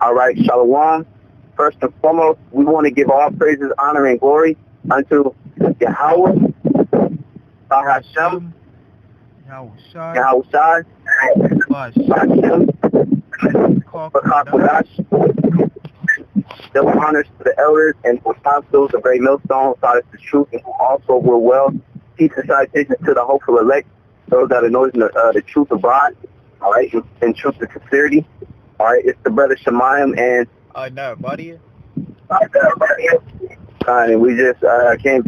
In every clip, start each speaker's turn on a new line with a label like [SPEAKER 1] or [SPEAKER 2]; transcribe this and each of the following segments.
[SPEAKER 1] All right, Shalom. First and foremost, we want to give all praises, honor, and glory unto Yahweh, Bahashem, Yahushai, Bahashem, Bakakwadash. Double honors to the elders and apostles of Great Millstone, Solace the Truth, and who also were well. Peace and salutations to the hopeful elect, those that are knowing the truth of God, all right, and truth and sincerity. All right, it's the brother Shemayim and and we just came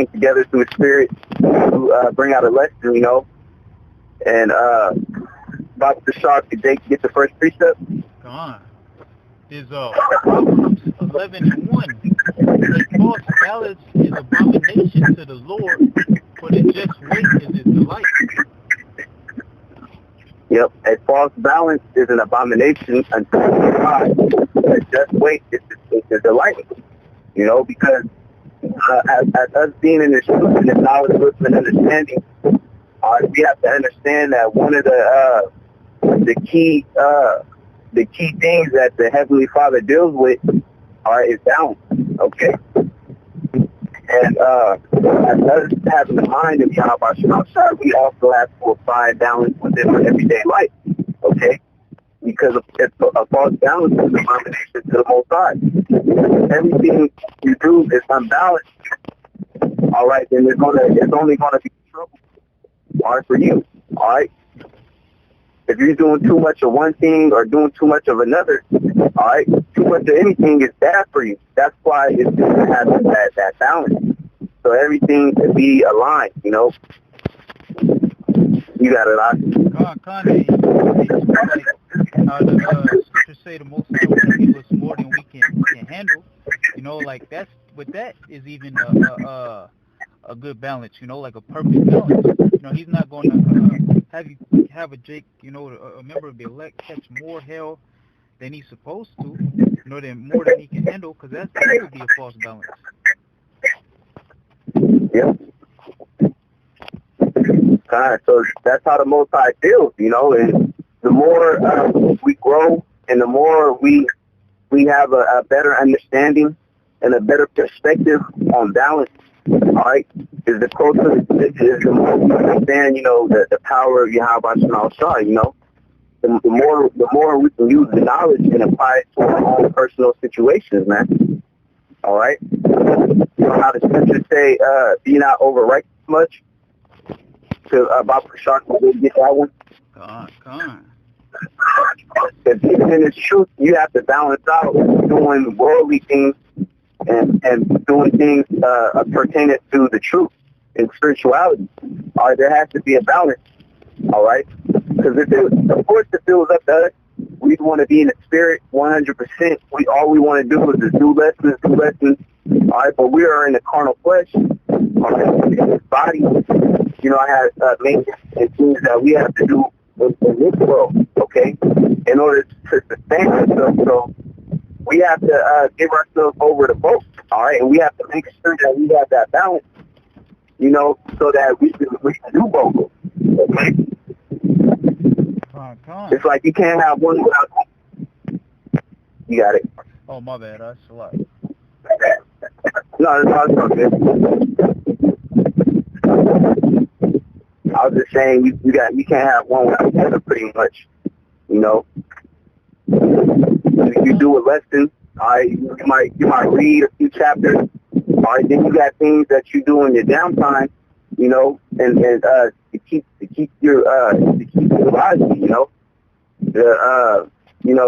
[SPEAKER 1] together through the spirit to bring out a lesson, you know. And about the shark, did they get the first precept?
[SPEAKER 2] Come on. There's Proverbs 11:1. A false balance is abomination to the Lord, but a just weight is his delight.
[SPEAKER 1] Yep, a false balance is an abomination unto God. A just weight is the delight. You know, because as us being in this truth and this knowledge, wisdom, and understanding, we have to understand that one of the key things that the Heavenly Father deals with is balance. Okay. And as us having the mind of Yahweh Shemashah, we also have to apply balance within our everyday life. Okay. Because a false balance is an abomination to the Most High. If everything you do is unbalanced, all right, then it's only gonna be trouble. All right, for you. All right. If you're doing too much of one thing or doing too much of another, all right, too much of anything is bad for you. That's why it's good to have that balance. So everything can be aligned, you know. You got it,
[SPEAKER 2] Kanye, the scriptures say the Most High will give us more than we can handle. You know, like that is even a good balance. You know, like a perfect balance. You know, he's not going to have a Jake. You know, a member of the elect catch more hell than he's supposed to. You know, more than he can handle, because that would be a false balance.
[SPEAKER 1] Yep. So that's how the Most High feels, you know, and the more we grow and the more we have a better understanding and a better perspective on balance, all right, is the closer is the more we understand, you know, the power of Yahweh Shemashah, you know, the more we can use the knowledge and apply it to our own personal situations, man. All right? You know how the scriptures say, be not overright much? About the shark, we'll get that one.
[SPEAKER 2] Come on.
[SPEAKER 1] Because even in this truth, you have to balance out doing worldly things and doing things pertaining to the truth and spirituality. All right, there has to be a balance. All right? Because if it was up to us, we'd want to be in the spirit 100%. All we want to do is do lessons. All right, but we are in the carnal flesh. All right, in this body. You know, I have maintenance and things that we have to do in this world, okay, in order to sustain ourselves. So we have to give ourselves over to both, all right, and we have to make sure that we have that balance, you know, so that we can do both, okay? It's like you can't have one without. You got it.
[SPEAKER 2] Oh, my bad. That's a lot.
[SPEAKER 1] No, that's okay. I was just saying you can't have one without the other, pretty much. You know, if you do a lesson, all right, you might read a few chapters. All right, then you got things that you do in your downtime, you know, and to keep your body, you know,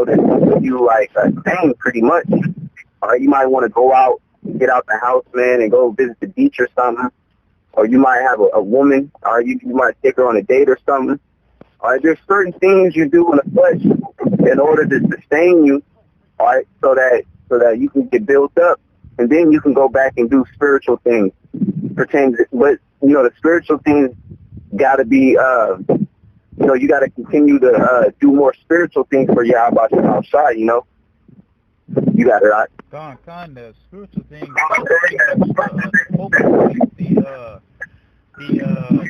[SPEAKER 1] to you like sane pretty much. All right, you might want to go out, get out the house, man, and go visit the beach or something. Or you might have a woman, or you might take her on a date or something. All right, there's certain things you do in the flesh in order to sustain you, all right, so that you can get built up, and then you can go back and do spiritual things. But you know, the spiritual things got to be, you know, you got to continue to do more spiritual things for Yahweh Shemashah, you know. You got it right.
[SPEAKER 2] The spiritual thing,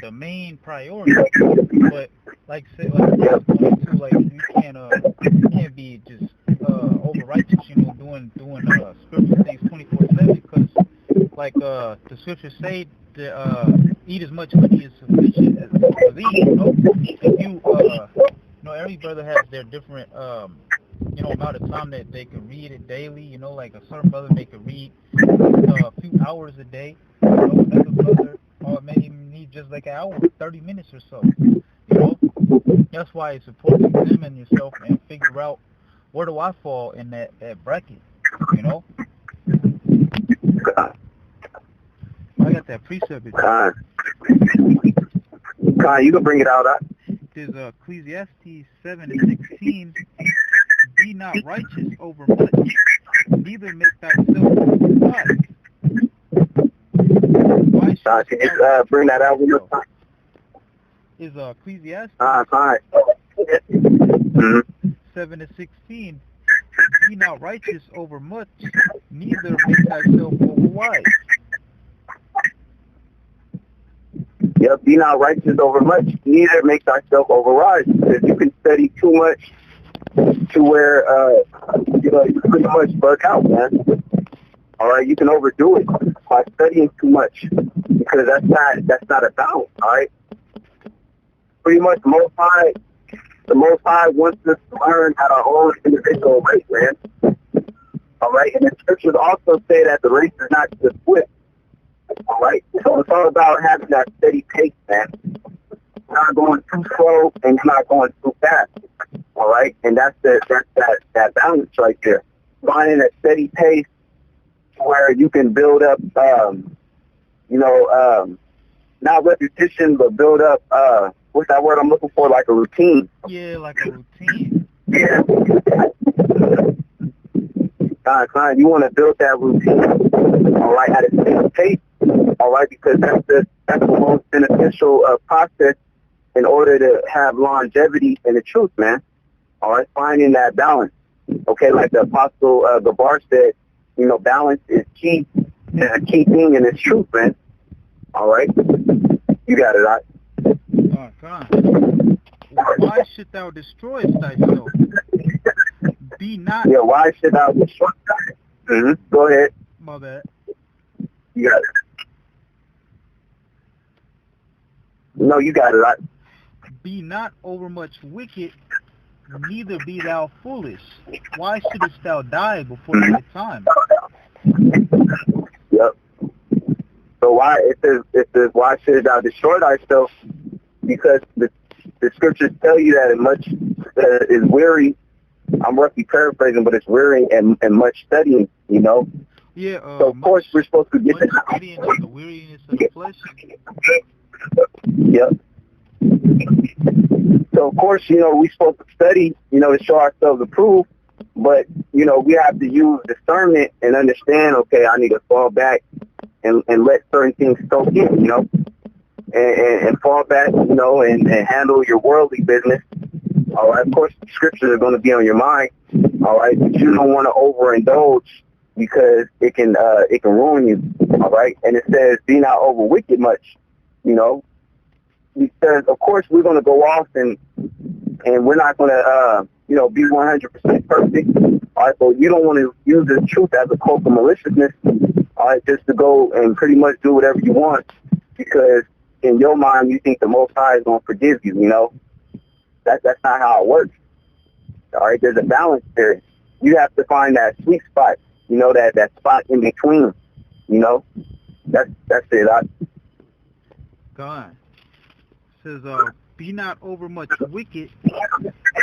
[SPEAKER 2] the main priority. But like I said, like you can't be just the scriptures say to eat as much honey as sufficient as thee, you know. If you know, every brother has their different you know, amount of time that they can read it daily. You know, like a certain brother may could read a few hours a day. You know, another brother may even need just like an hour, 30 minutes or so. You know, that's why it's important to examine yourself and figure out where do I fall in that bracket. You know, I got that precept.
[SPEAKER 1] Khan, you can bring it out.
[SPEAKER 2] There's Ecclesiastes 7:16. Be not righteous over much, neither make thyself wise.
[SPEAKER 1] Can you bring that out one more time?
[SPEAKER 2] Is Ecclesiastes 7:16. Be not righteous over much, neither make thyself over wise.
[SPEAKER 1] Yep, be not righteous over much, neither make thyself over wise. Because you can study too much to where you know, you pretty much bug out, man. All right, you can overdo it by studying too much, because that's not a balance. All right, pretty much the Most High wants us to learn at our own individual rate, man. All right, and the scriptures also say that the race is not just swift. All right, so it's all about having that steady pace, man. You're not going too slow and you're not going too fast. All right, and that's that balance right there. Finding a steady pace where you can build up, you know, not repetition, but build up, what's that word I'm looking for? Like a routine.
[SPEAKER 2] Yeah, like a routine.
[SPEAKER 1] Yeah. Client, you want to build that routine, all right, at a steady pace, all right, because that's the most beneficial process in order to have longevity in the truth, man. All right, finding that balance. Okay, like the Apostle Gabar said, you know, balance is key, a key thing in this truth, man. All right, you got it, right?
[SPEAKER 2] Oh, God. Why should thou destroy thyself? Be not.
[SPEAKER 1] Yeah, why should thou destroy thyself? Mm-hmm. Go ahead.
[SPEAKER 2] My bad.
[SPEAKER 1] You got it. No, you got it, right?
[SPEAKER 2] Be not overmuch wicked, neither be thou foolish. Why shouldest thou die before thy time?
[SPEAKER 1] Yep. So why it says why should thou destroy thyself? Because the scriptures tell you that much is weary. I'm roughly paraphrasing, but it's weary and much studying. You know.
[SPEAKER 2] Yeah.
[SPEAKER 1] So of course we're supposed to get
[SPEAKER 2] the weariness of the flesh.
[SPEAKER 1] Yep. So of course, you know, we're supposed to study, you know, to show ourselves approved, but you know, we have to use discernment and understand, okay, I need to fall back and let certain things soak in, you know, and fall back, you know, and handle your worldly business. All right, of course, the scriptures are going to be on your mind. All right, but you don't want to overindulge because it can ruin you. All right, and it says, be not over wicked much, you know. Because of course we're going to go off and we're not going to you know, be 100% perfect. All right, so you don't want to use the truth as a cloak of maliciousness. All right, just to go and pretty much do whatever you want, because in your mind you think the Most High is going to forgive you. You know, that's not how it works. All right, there's a balance there. You have to find that sweet spot. You know, that spot in between. You know, that's it.
[SPEAKER 2] God says, be not overmuch wicked,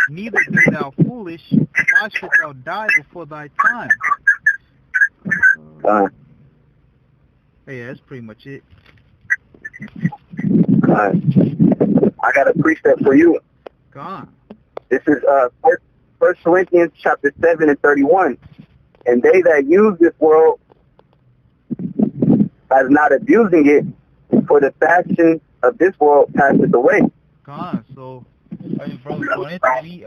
[SPEAKER 2] neither be thou foolish. Why shouldst thou die before thy time? Yeah, that's pretty much it.
[SPEAKER 1] I got a precept for you.
[SPEAKER 2] God.
[SPEAKER 1] This is 1 Corinthians chapter 7 and 31. And they that use this world as not abusing it, for the fashion of this world passeth away.
[SPEAKER 2] God, so brother, we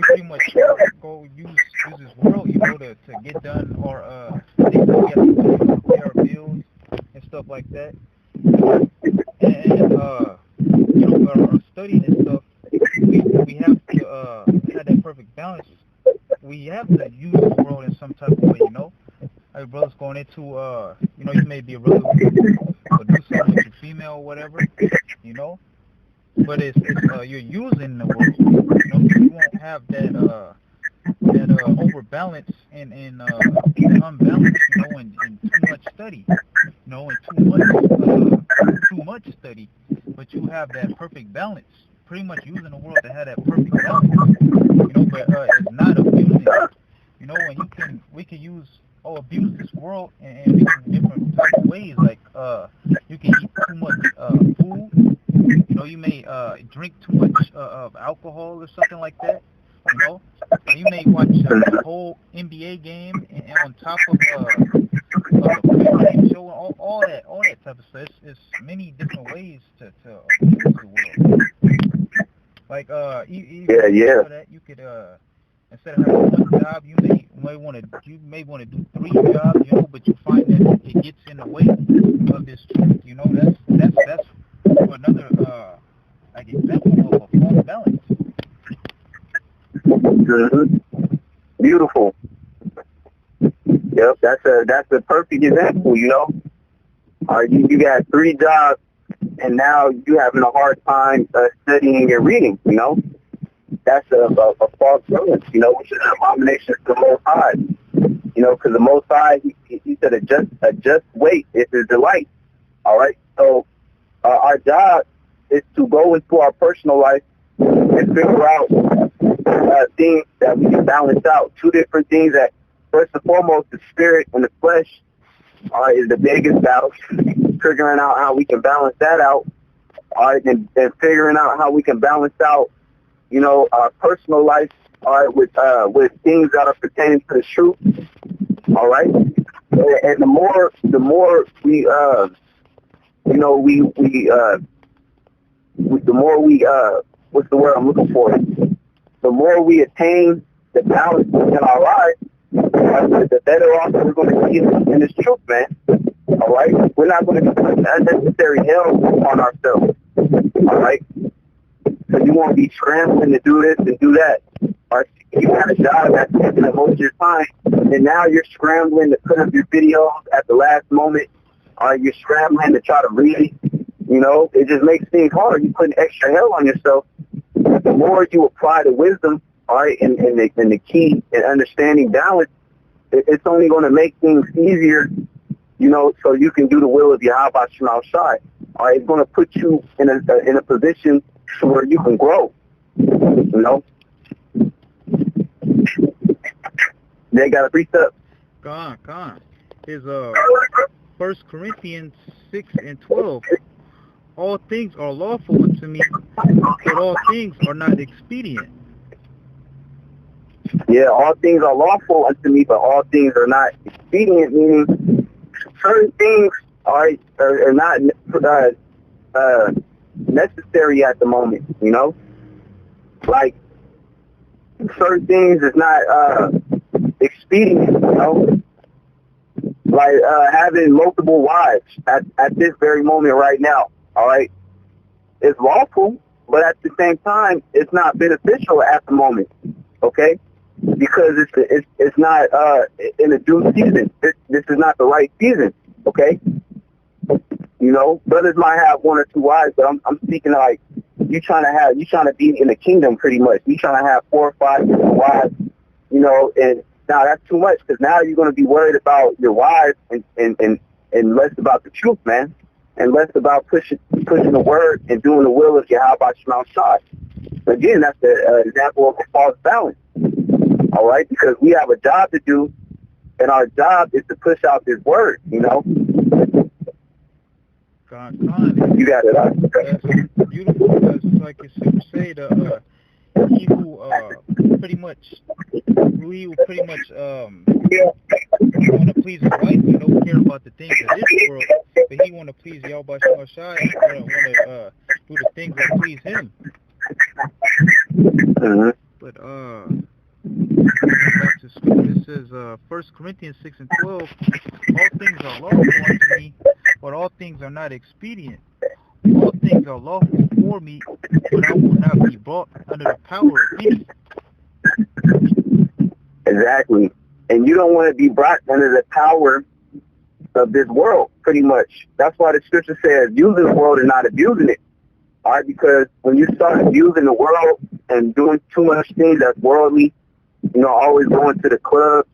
[SPEAKER 2] pretty much go use this world, you know, to get done or things that we have to do to pay our bills and stuff like that. And you know, our studying and stuff, we have to have that perfect balance. We have to use the world in some type of way, you know. Like brothers going into you may be a brother who will do something with your female or whatever, you know, but it's you're using the world, you know, so you won't have that overbalance and that unbalance, you know, and too much study, you know, and too much study, but you have that perfect balance, pretty much using the world to have that perfect balance, you know, but it's not abusing it, you know, and we can abuse this world in different types of ways, like you can eat too much food, you know, you may drink too much of alcohol or something like that, you know. You may watch a whole NBA game and on top of the football show and all that type of stuff. It's many different ways to abuse the world. Like even before that, you could instead of having one job, you may want to do 3 jobs, you know, but you find that it gets in the way of this truth, you know. That's another like example of a false balance.
[SPEAKER 1] Mm-hmm. Beautiful. Yep, that's a perfect example, you know. You got 3 jobs, and now you having a hard time studying and reading, you know. That's a false balance, you know, which is an abomination to the Most High. You know, because the Most High, he said, a just weight is his delight. All right? So our job is to go into our personal life and figure out things that we can balance out. 2 different things that, first and foremost, the spirit and the flesh is the biggest battle. Figuring out how we can balance that out. All right, and figuring out how we can balance out, you know, our personal life, all right, with things that are pertaining to the truth. All right, and the more we, you know, the more we what's the word I'm looking for? The more we attain the balance in our lives, the better off we're going to be in this truth, man. All right? We're not going to put unnecessary hell on ourselves. All right? So you won't be scrambling to do this and do that. All right? You got a job that's taking up most of your time, and now you're scrambling to put up your videos at the last moment. All right? You're scrambling to try to read. You know, it just makes things hard. You put extra hell on yourself. The more you apply the wisdom, all right, and the key in understanding balance, it's only going to make things easier, you know, so you can do the will of Yahweh Shema Shai. All right, it's going to put you in a position where you can grow, you know. They got a precept.
[SPEAKER 2] Con. Is 1 Corinthians 6:12. All things are lawful unto me, but all things are not expedient.
[SPEAKER 1] Yeah, all things are lawful unto me, but all things are not expedient, meaning certain things are not necessary at the moment, you know? Like, certain things is not expedient, you know? Like having multiple wives at this very moment right now, all right? It's lawful, but at the same time, it's not beneficial at the moment, okay? Because it's not in a due season. This is not the right season, okay? You know, brothers might have 1 or 2 wives, but I'm speaking like you trying to be in the kingdom pretty much. You trying to have 4 or 5 different wives, you know, and now that's too much because now you're going to be worried about your wives and less about the truth, man, and less about pushing the word and doing the will of Yahweh Shema Shai. Again, that's the example of a false balance. All right, because we have a job to do, and our job is to push out this word, you know.
[SPEAKER 2] God.
[SPEAKER 1] You got it up.
[SPEAKER 2] That's beautiful. Because, like you say, he who pretty much want to please his wife, you know, care about the things of this world, but he want to please Yahweh Shema Shai, and want to do the things that please him.
[SPEAKER 1] Mm-hmm.
[SPEAKER 2] But back to scripture, it says 1 Corinthians 6:12, all things are lawful unto me, but all things are not expedient. All things are lawful for me, but I will not be brought under the power of any.
[SPEAKER 1] Exactly. And you don't want to be brought under the power of this world, pretty much. That's why the scripture says, use the world and not abusing it. All right, because when you start abusing the world and doing too much things that's worldly, always going to the club,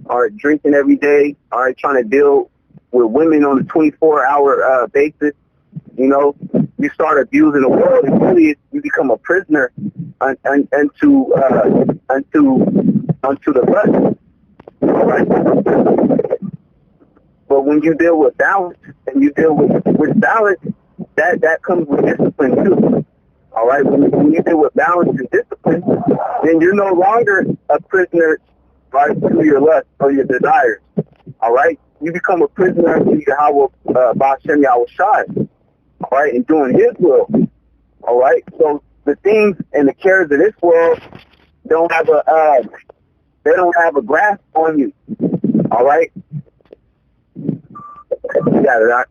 [SPEAKER 1] all right, drinking every day, all right, trying to deal with women on a 24-hour basis, you start abusing the world, and really you become a prisoner unto the lust. All right. But when you deal with balance and you deal with balance, that comes with discipline too. All right. When you deal with balance and discipline, then you're no longer a prisoner, right, to your lust or your desires. All right. You become a prisoner to Yahweh, Ba'ashem Yahushai. All right, and doing His will. All right. So the things and the cares of this world don't have a grasp on you. All right. You got it, right?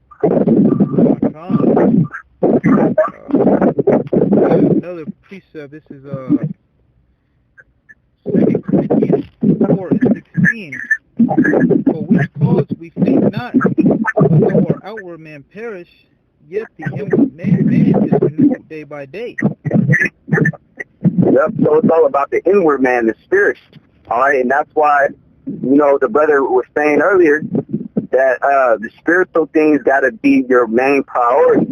[SPEAKER 2] Another precept. This is 2 Corinthians 4:16. For which cause we think not, but though our outward man perish, yet the inward man is renewed day by day.
[SPEAKER 1] Yep. So it's all about the inward man, the spirit. All right, and that's why the brother was saying earlier that the spiritual things got to be your main priority.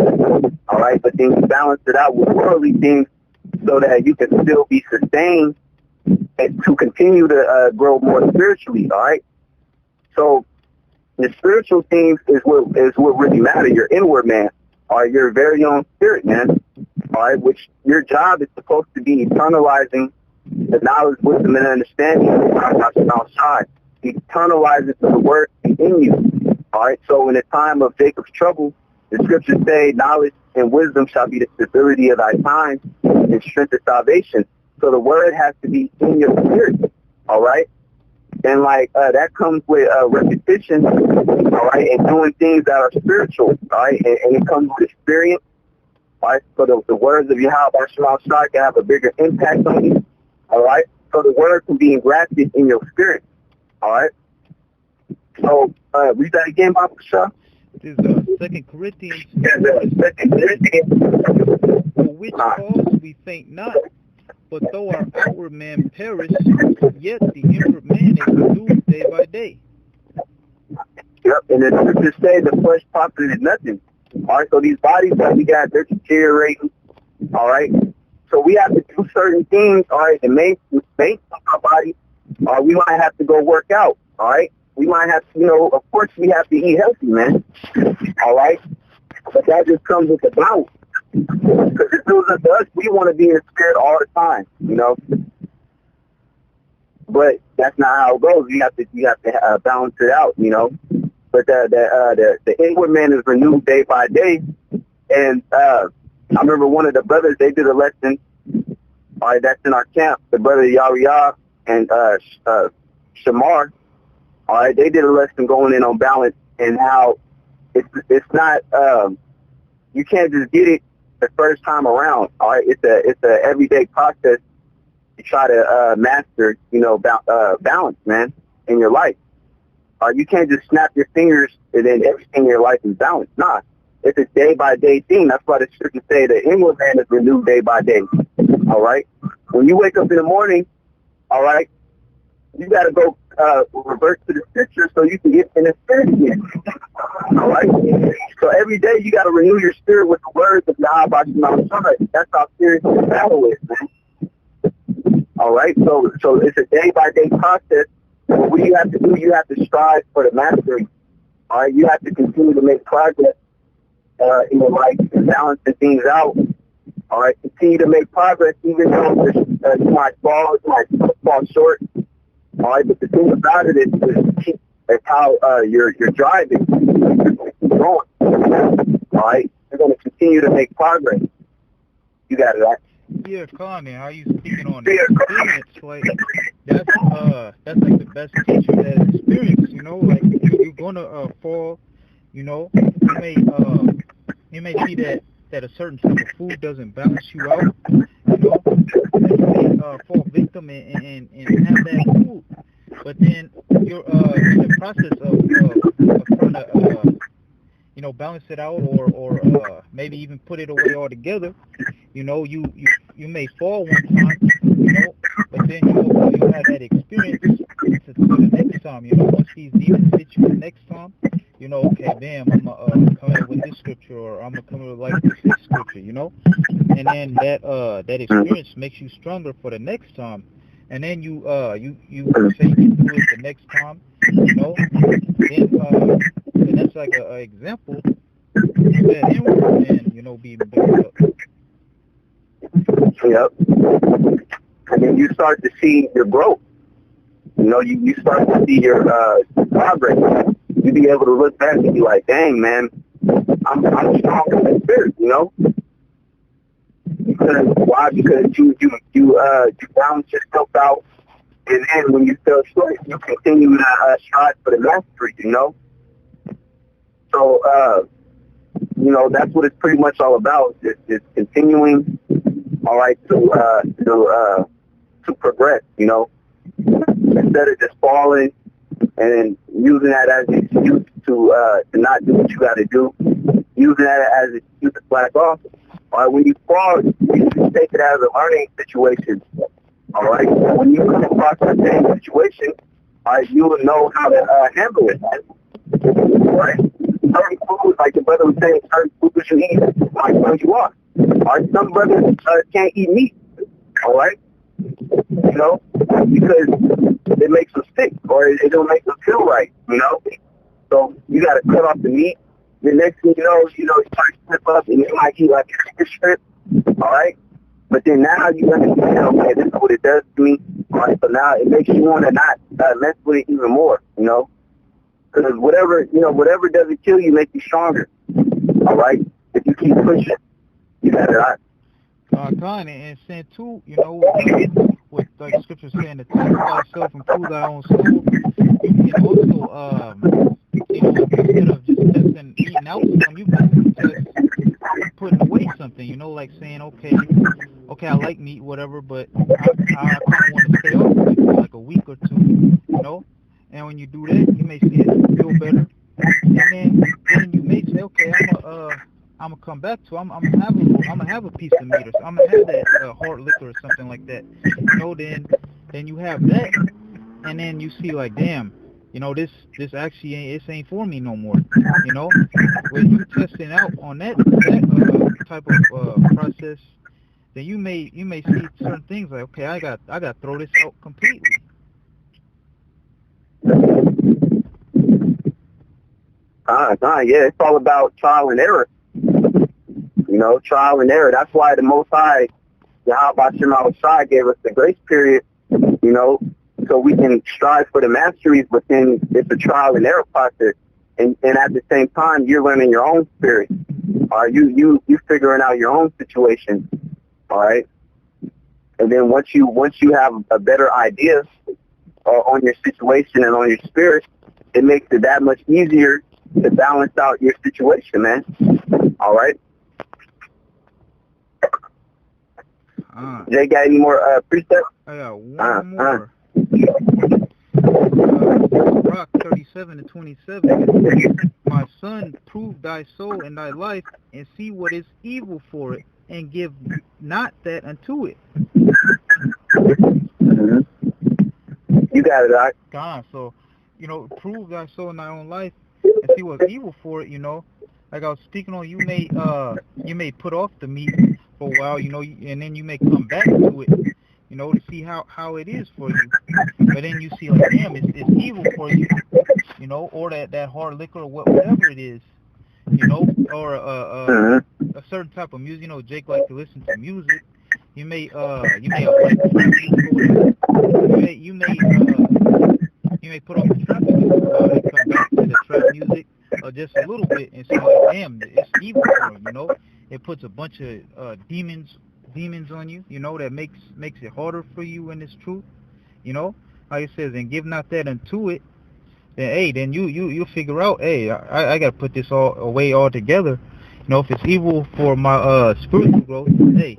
[SPEAKER 1] All right, but then you balance it out with worldly things so that you can still be sustained and to continue to grow more spiritually. All right. So the spiritual things is what really matter. Your inward man, or your very own spirit, man. All right, which your job is supposed to be eternalizing the knowledge, wisdom, and understanding of God outside. Eternalizing the word in you. All right. So in the time of Jacob's trouble, the scriptures say, knowledge and wisdom shall be the stability of thy times and strength of salvation. So the word has to be in your spirit. All right. And that comes with repetition, all right, and doing things that are spiritual, all right, and it comes with experience, all right. So the words of Yahweh Shema Shai can have a bigger impact on you, all right. So the word can be engrafted in your spirit, all right. So read that again, Papa Shah.
[SPEAKER 2] This is 2 Corinthians. For which cause we faint not, but though our outward man perish, yet the inward man is renewed day by day.
[SPEAKER 1] Yep, and the scriptures say the flesh profited nothing. All right, so these bodies that we got, they're deteriorating. All right, so we have to do certain things. All right, to make our body. We might have to go work out. All right, we might have to, of course, we have to eat healthy, man. All right, but that just comes with the balance. Because it feels up to us, we want to be in the spirit all the time, But that's not how it goes. You have to balance it out, But the inward man is renewed day by day. And I remember one of the brothers, they did a lesson. All right, that's in our camp. The brother Yahweh and Shamar. All right, they did a lesson going in on balance and how it's not you can't just get it the first time around. All right, it's a everyday process to try to master, balance, man, in your life. You can't just snap your fingers and then everything in your life is balanced. Nah, it's a day by day thing. That's why the scriptures say the inward man is renewed day by day. All right, when you wake up in the morning, all right, you got to go revert to the scripture so you can get in the spirit again. All right. So every day you got to renew your spirit with the words of Yahweh Shema Shai. That's how serious the battle is, man. All right. So it's a day by day process. What you have to do, you have to strive for the mastery. All right. You have to continue to make progress in your life and balancing things out. All right. Continue to make progress even though you might fall short. All right, but the thing about it is how you're driving. You're going. All right, you're going to continue to make progress. You got it, right?
[SPEAKER 2] Yeah, Connie, how you speaking on experience? Like that's like the best teacher that experience. Like you're gonna fall. You may see that a certain type of food doesn't balance you out. You may fall victim and have that food. But then you're in the process of trying to balance it out, or maybe even put it away altogether. You may fall one time, but then you'll have that experience for the next time. Once these demons hit you the next time, okay, damn, I'm gonna come in with this scripture, or I'm gonna come in with like this scripture, and then that experience makes you stronger for the next time. And then you say you can do it the next time, then that's like an example of that inward, and be built up.
[SPEAKER 1] Yep. And then you start to see your growth. You start to see your progress. You be able to look back and be like, dang, man, I'm strong in the spirit, Because why? Because you balance yourself out, and then when you feel short, you continue to strive for the mastery, So, that's what it's pretty much all about. It's continuing, all right, to progress, instead of just falling and using that as an excuse to not do what you got to do, using that as an excuse to slack off. All right, when you fall, you should take it as a learning situation. All right, when you come across the same situation, all right, you will know how to handle it. All right, certain foods, like the brother was saying, certain foods you eat might throw you off. All right, some brothers can't eat meat. All right, because it makes them sick, or it don't make them feel right. So you got to cut off the meat. The next thing you start to slip up, and you might eat like a chicken strip, all right? But then now you understand, okay, this is what it does to me, all right? So now it makes you want to not mess with it even more, Because whatever doesn't kill you makes you stronger, all right? If you keep pushing, you got it.
[SPEAKER 2] Kind and saying too, with like the scripture saying to test thyself and prove thy own soul, you can also, instead of just testing eating out something, you can test putting away something, like saying, okay, I like meat, whatever, but I kind of want to stay off of it for like a week or two, and when you do that, you may see it feel better, and then you may say, okay, I'm gonna come back to. I'm gonna have a piece of meat, or I'm gonna have that hard liquor or something like that. Then you have that, and then you see like, damn, this actually ain't for me no more. When you testing out on that type of process, then you may see certain things like, okay, I got to throw this out completely.
[SPEAKER 1] Yeah, it's all about trial and error. Trial and error. That's why the Most High, Yahweh Shema Shai, gave us the grace period, so we can strive for the masteries, but then it's a trial and error process. And at the same time, you're learning your own spirit. All right, you figuring out your own situation. All right. And then once you have a better idea on your situation and on your spirit, it makes it that much easier to balance out your situation, man. All right. Jay, got any more precepts?
[SPEAKER 2] I got one more. Rock 37-27. My son, prove thy soul and thy life, and see what is evil for it, and give not that unto it.
[SPEAKER 1] Mm-hmm. You got it, Doc.
[SPEAKER 2] God, so prove thy soul in thy own life, and see what's evil for it. Like I was speaking on, you may put off the meat for a while, and then you may come back to it, to see how it is for you. But then you see, like, damn, it's evil for you, or that hard liquor, or whatever it is, or a certain type of music. Jake likes to listen to music. You may like you may put on the trap music and come back to the trap music just a little bit and say, like, damn, it's evil for you. It puts a bunch of demons on you, that makes it harder for you when it's truth, like it says, and give not that unto it. Then you figure out, I gotta put this all away altogether. If it's evil for my spiritual growth, you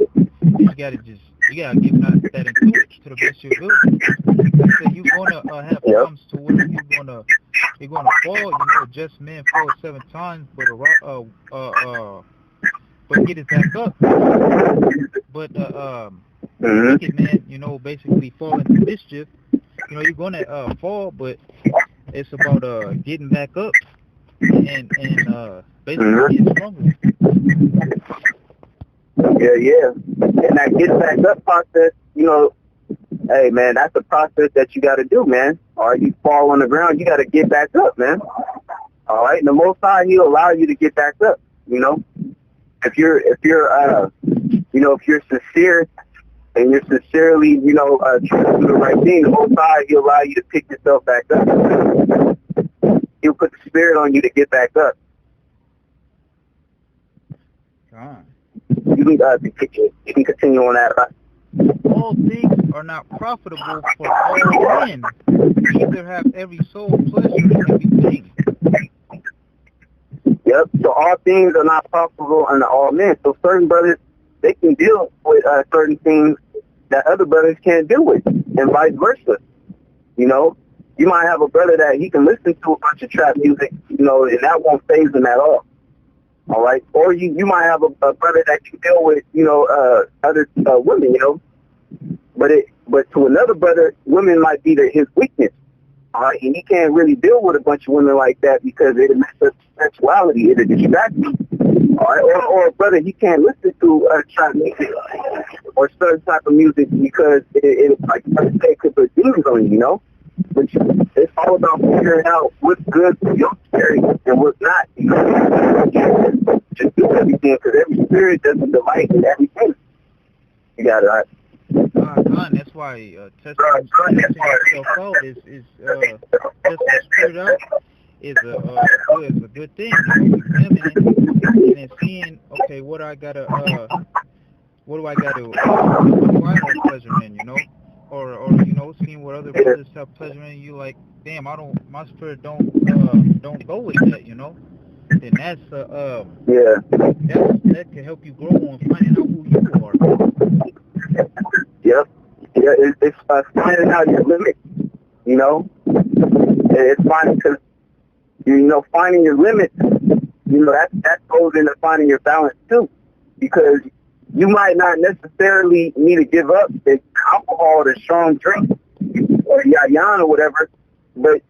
[SPEAKER 2] gotta just You gotta give that into it to the best of your ability. Like I said, you're gonna have times to where you're gonna fall. You know, just man falls 7 times, but but get it back up. But wicked man, you know, basically fall into mischief. You know, you're gonna fall, but it's about getting back up and basically getting stronger.
[SPEAKER 1] Yeah. And that get back up process, you know, hey man, that's a process that you gotta do, man. Or you fall on the ground, you gotta get back up, man. All right. And the Most High, He'll allow you to get back up, you know. If you're sincere and you're sincerely, you know, trying to do the right thing, the Most High, He'll allow you to pick yourself back up. He'll put the spirit on you to get back up. You can continue on that.
[SPEAKER 2] All things are not profitable for all men. Neither have every soul pleasure in everything.
[SPEAKER 1] Yep. So all things are not profitable unto all men. So certain brothers, they can deal with certain things that other brothers can't deal with, and vice versa. You know, you might have a brother that he can listen to a bunch of trap music, you know, and that won't faze him at all. All right. Or you might have a brother that you deal with, you know, other women, you know. But to another brother, women might be his weakness. All right. And he can't really deal with a bunch of women like that because it'll mess up sexuality. It'll distract him. All right. Or a brother, he can't listen to trap music or certain type of music because it like it could put demons on you, you know. But it's all about figuring out what's good for your spirit and what's not. You know, just do everything because every spirit doesn't delight in everything. You got it right.
[SPEAKER 2] That's why testing yourself out is spirit out is a good thing. You know, examining and seeing, okay, what do I have pleasure in, you know? Or you know, seeing what other brothers have pleasure in, you like, damn, my spirit don't go with that, you know. Then that's that can help you grow on finding out who you are.
[SPEAKER 1] Yep. Yeah, it's finding out your limits, you know. It's finding because you know finding your limits, you know that goes into finding your balance too, because you might not necessarily need to give up the alcohol or strong drink or yayan or whatever, but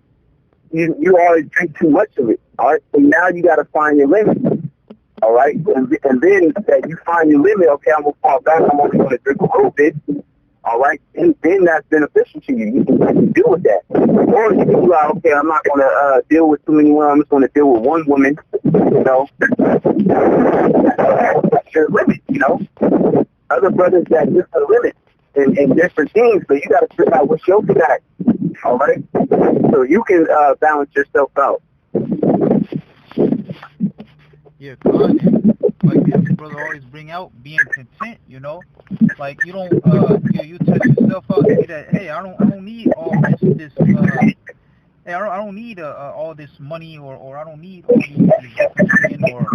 [SPEAKER 1] you always drink too much of it. All right, so now you got to find your limit. All right, and then that you find your limit. Okay, I'm gonna fall back. I'm only gonna drink a little bit. All right, and then that's beneficial to you. You can deal with that, or you can be like, okay, I'm not gonna deal with too many women. I'm just gonna deal with one woman. You know, that's your limit. You know, other brothers got different limits and different things, so you got to figure out what's your connect. All right, so you can balance yourself out.
[SPEAKER 2] Yeah, God, like this brother always bring out being content, you know. Like you don't you test yourself out and see that, hey, I don't need all this hey, I don't need all this money or I don't need all these women or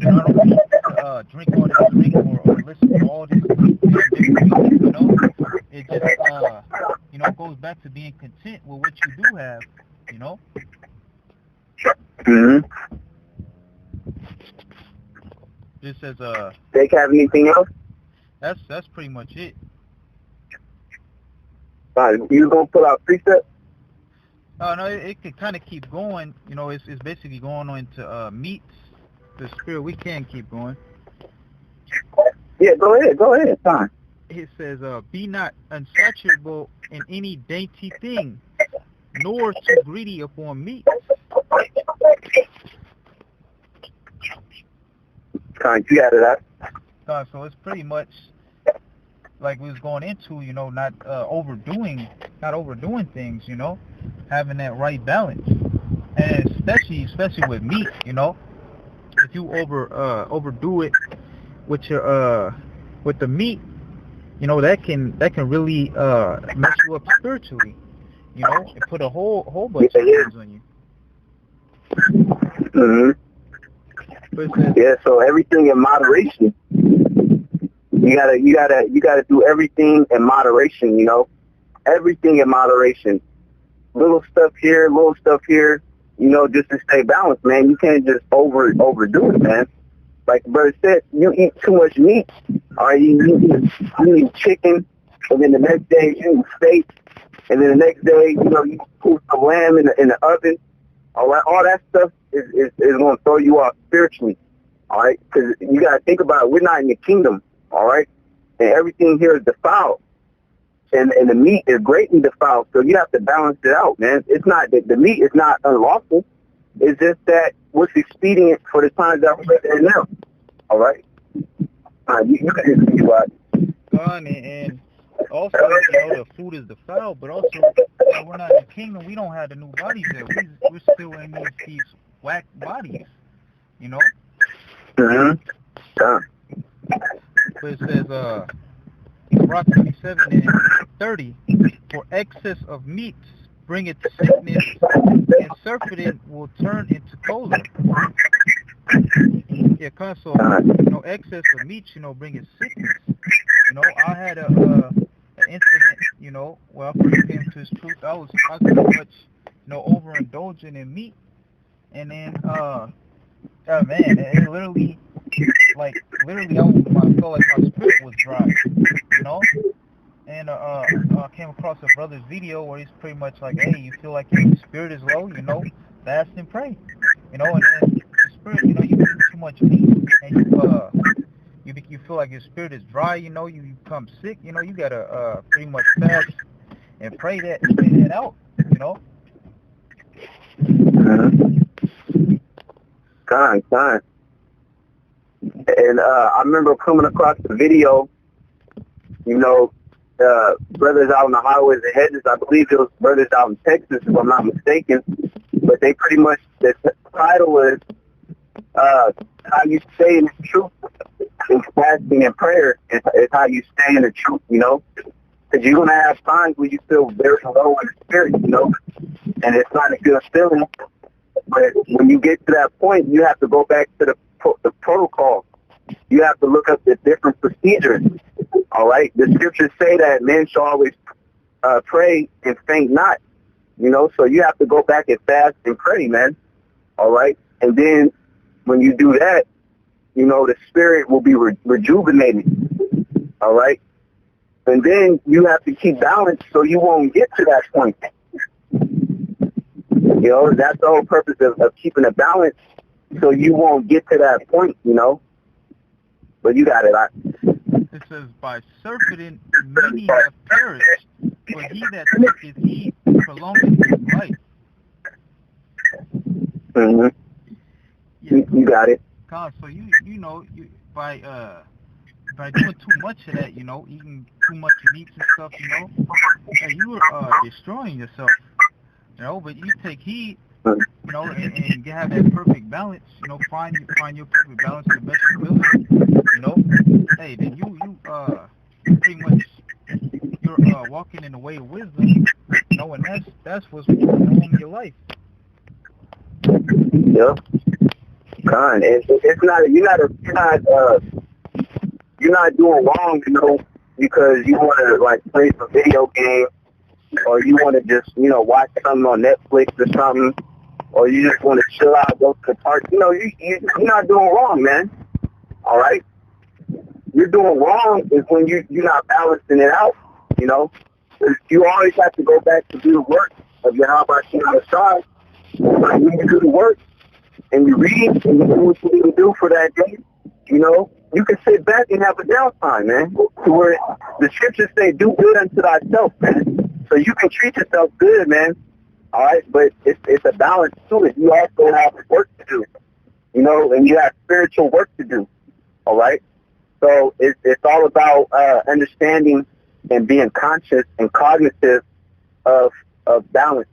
[SPEAKER 2] you know, I don't need to drink all this drink or listen to all this different music, you know. It just you know, goes back to being content with what you do have, you know.
[SPEAKER 1] Mhm.
[SPEAKER 2] Just as
[SPEAKER 1] They have anything else?
[SPEAKER 2] That's pretty much it.
[SPEAKER 1] You gonna pull out precepts?
[SPEAKER 2] No, it could kind of keep going. You know, it's basically going on to meats. The spirit, we can keep going.
[SPEAKER 1] Yeah, go ahead, fine.
[SPEAKER 2] It says, be not unsatiable in any dainty thing, nor too greedy upon meat.
[SPEAKER 1] You got it out.
[SPEAKER 2] So it's pretty much like we was going into, you know, not overdoing things, you know, having that right balance, and especially with meat, you know, if you overdo it with your with the meat, you know, that can really mess you up spiritually, you know, and put a whole bunch of things on you.
[SPEAKER 1] Mhm. Yeah, so everything in moderation. You You gotta do everything in moderation, you know? Everything in moderation. Little stuff here, you know, just to stay balanced, man. You can't just overdo it, man. Like the brother said, you eat too much meat, or you eat chicken, and then the next day you eat steak, and then the next day, you know, you put some lamb in the oven. All right, all that stuff is going to throw you off spiritually. All right, because you got to think about it. We're not in the kingdom. All right, and everything here is defiled, and the meat is greatly defiled. So you have to balance it out, man. It's not that the meat is not unlawful. It's just that what's expedient for the times that we're in now. All right, you can just think about it.
[SPEAKER 2] And also, you know, the food is defiled, but also, you know, we're not in the kingdom. We don't have the new bodies yet. We're still in these whack bodies, you know?
[SPEAKER 1] Yeah.
[SPEAKER 2] But it says, Rock 27 and 30, for excess of meat bringeth sickness, and surfeiting will turn into choler. Yeah, so, you know, excess of meat, you know, bringeth sickness. You know, I had an incident, you know, where I first came to this truth. I was pretty much, you know, overindulging in meat, and then, man, it literally, I felt like my spirit was dry, you know. And I came across a brother's video where he's pretty much like, hey, you feel like your spirit is low, you know, fast and pray, you know, and then the spirit, you know, you eat too much meat, and you feel like your spirit is dry, you know, you become sick, you know, you gotta pretty much fast and pray that out, you know.
[SPEAKER 1] Kind. And I remember coming across the video, you know, brothers out on the highways and hedges. I believe it was brothers out in Texas, if I'm not mistaken. But they pretty much, the title is how you stay in the truth. And fasting and prayer is how you stay in the truth, you know. Because you're going to have times where you feel very low in the spirit, you know. And it's not a good feeling. But when you get to that point, you have to go back to the protocol. You have to look up the different procedures. All right? The scriptures say that men shall always pray and faint not. You know, so you have to go back and fast and pray, man. All right? And then when you do that, you know, the spirit will be rejuvenated. All right? And then you have to keep balance so you won't get to that point. You know, that's the whole purpose of keeping a balance so you won't get to that point, you know. But you got it.
[SPEAKER 2] It says, by surfeiting many have perished, but he that taketh heed prolongeth his life.
[SPEAKER 1] Mm-hmm.
[SPEAKER 2] Yeah.
[SPEAKER 1] You got it.
[SPEAKER 2] God, so you know, by doing too much of that, you know, eating too much meat and stuff, you know, you are destroying yourself. You know, but you take heed, you know, and have that perfect balance, you know, find your perfect balance to the best ability, you know. Hey, then you pretty much, you're walking in the way of wisdom, you know, and that's what's ruling your life.
[SPEAKER 1] Yep. Kind. It's not you're not doing wrong, you know, because you want to like play some video game. Or you want to just, you know, watch something on Netflix or something, or you just want to chill out, go to the park. You know, you're not doing wrong, man. All right? You're doing wrong is when you're not balancing it out, you know. You always have to go back to do the work of your how about you outside. Like when you do the work and you read and you do what you need to do for that day, you know, you can sit back and have a downtime, man. To where the scriptures say, do good unto thyself, man. So you can treat yourself good, man. All right, but it's a balance to it. You also have work to do, you know, and you have spiritual work to do. All right, so it's all about understanding and being conscious and cognitive of balance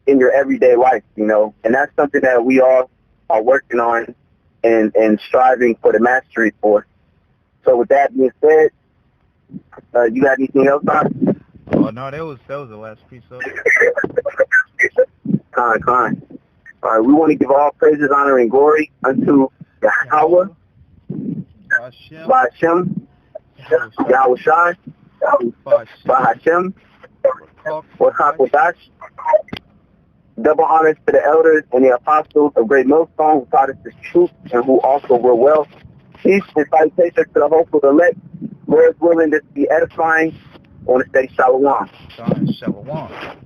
[SPEAKER 1] in your everyday life, you know, and that's something that we all are working on and striving for the mastery for. So with that being said, you got anything else on?
[SPEAKER 2] Oh no, that was the last piece of it.
[SPEAKER 1] Con. All right, we want to give all praises, honor, and glory unto Yahweh, Bashem, Yahweh Shai, Bahashem, Wakak Wadash. Double honors to the elders and the apostles of Great Millstone who taught us this truth and who also were well. Peace and salutations to the hopeful elect. Lord willing, this be edifying. I want to say shalom.
[SPEAKER 2] Shalom.